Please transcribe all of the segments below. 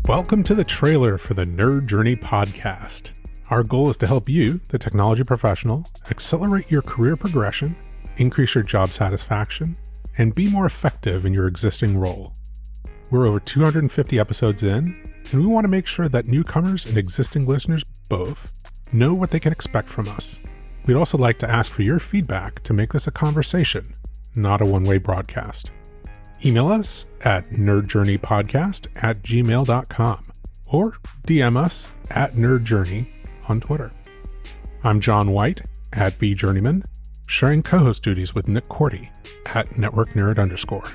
Welcome to the trailer for the Nerd Journey podcast. Our goal is to help you, the technology professional, accelerate your career progression, increase your job satisfaction, and be more effective in your existing role. We're over 250 episodes in, and we want to make sure that newcomers and existing listeners both know what they can expect from us. We'd also like to ask for your feedback to make this a conversation, not a one-way broadcast. Email us at nerdjourneypodcast@gmail.com or DM us at nerdjourney on Twitter. I'm John White at bjourneyman, sharing co-host duties with Nick Cordy at networknerd_.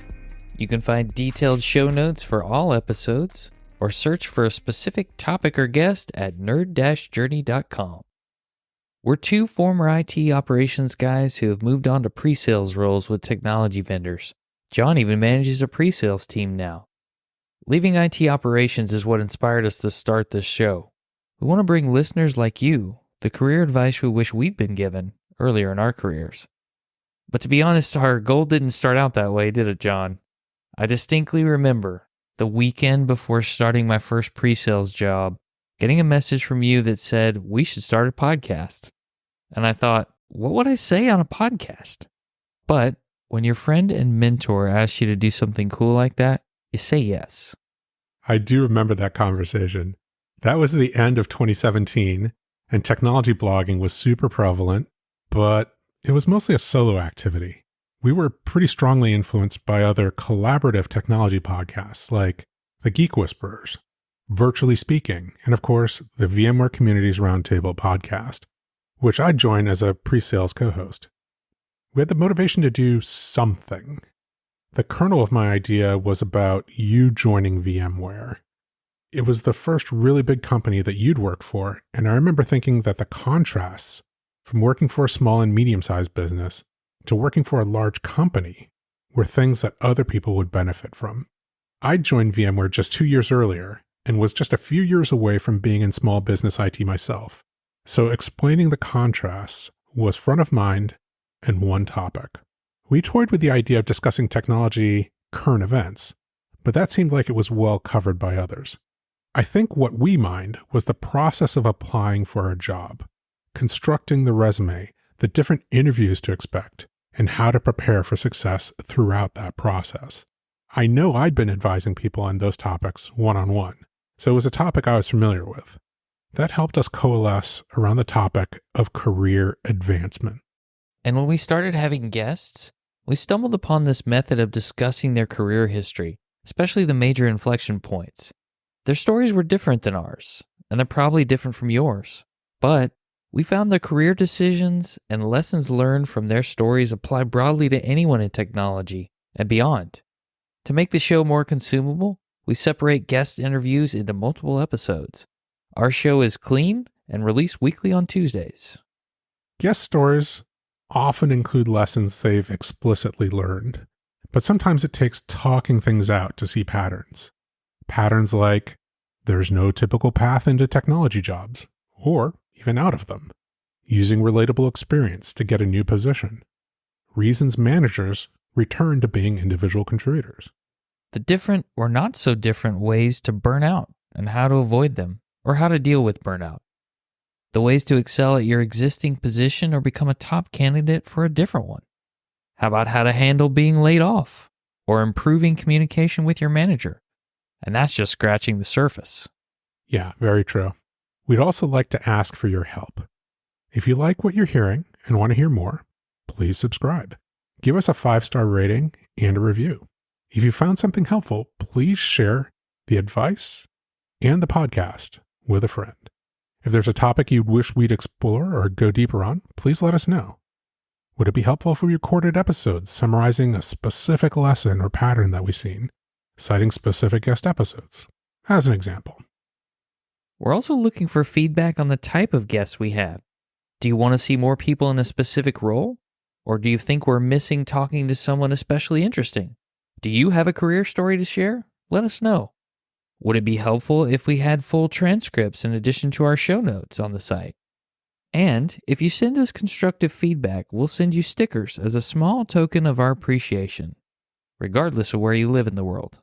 You can find detailed show notes for all episodes or search for a specific topic or guest at nerd-journey.com. We're two former IT operations guys who have moved on to pre-sales roles with technology vendors. John even manages a pre-sales team now. Leaving IT operations is what inspired us to start this show. We want to bring listeners like you the career advice we wish we'd been given earlier in our careers. But to be honest, our goal didn't start out that way, did it, John? I distinctly remember the weekend before starting my first pre-sales job, getting a message from you that said we should start a podcast. And I thought, what would I say on a podcast? But when your friend and mentor asks you to do something cool like that, you say yes. I do remember that conversation. That was the end of 2017, and technology blogging was super prevalent, but it was mostly a solo activity. We were pretty strongly influenced by other collaborative technology podcasts like The Geek Whisperers, Virtually Speaking, and of course, the VMware Communities Roundtable podcast, which I joined as a pre-sales co-host. We had the motivation to do something. The kernel of my idea was about you joining VMware. It was the first really big company that you'd worked for, and I remember thinking that the contrasts from working for a small and medium-sized business to working for a large company were things that other people would benefit from. I joined VMware just 2 years earlier and was just a few years away from being in small business IT myself. So explaining the contrasts was front of mind and one topic. We toyed with the idea of discussing technology current events, but that seemed like it was well covered by others. I think what we mined was the process of applying for a job, constructing the resume, the different interviews to expect, and how to prepare for success throughout that process. I know I'd been advising people on those topics one-on-one, so it was a topic I was familiar with. That helped us coalesce around the topic of career advancement. And when we started having guests, we stumbled upon this method of discussing their career history, especially the major inflection points. Their stories were different than ours, and they're probably different from yours. But we found the career decisions and lessons learned from their stories apply broadly to anyone in technology and beyond. To make the show more consumable, we separate guest interviews into multiple episodes. Our show is clean and released weekly on Tuesdays. Guest stories often include lessons they've explicitly learned, but sometimes it takes talking things out to see patterns. Patterns like, there's no typical path into technology jobs, or even out of them. Using relatable experience to get a new position. Reasons managers return to being individual contributors. The different or not so different ways to burn out and how to avoid them, or how to deal with burnout. The ways to excel at your existing position or become a top candidate for a different one. How about how to handle being laid off or improving communication with your manager? And that's just scratching the surface. Yeah, very true. We'd also like to ask for your help. If you like what you're hearing and want to hear more, please subscribe. Give us a 5-star rating and a review. If you found something helpful, please share the advice and the podcast with a friend. If there's a topic you wish we'd explore or go deeper on, please let us know. Would it be helpful if we recorded episodes summarizing a specific lesson or pattern that we've seen, citing specific guest episodes, as an example? We're also looking for feedback on the type of guests we have. Do you want to see more people in a specific role? Or do you think we're missing talking to someone especially interesting? Do you have a career story to share? Let us know. Would it be helpful if we had full transcripts in addition to our show notes on the site? And if you send us constructive feedback, we'll send you stickers as a small token of our appreciation, regardless of where you live in the world.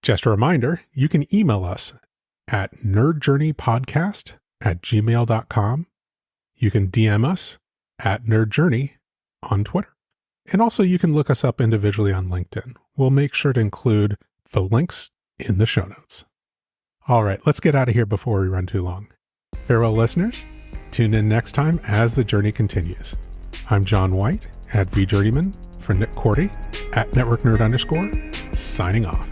Just a reminder, you can email us at nerdjourneypodcast@gmail.com. You can DM us at nerdjourney on Twitter. And also you can look us up individually on LinkedIn. We'll make sure to include the links in the show notes. All right, let's get out of here before we run too long. Farewell, listeners. Tune in next time as the journey continues. I'm John White at VJourneyman for Nick Cordy at NetworkNerd_, signing off.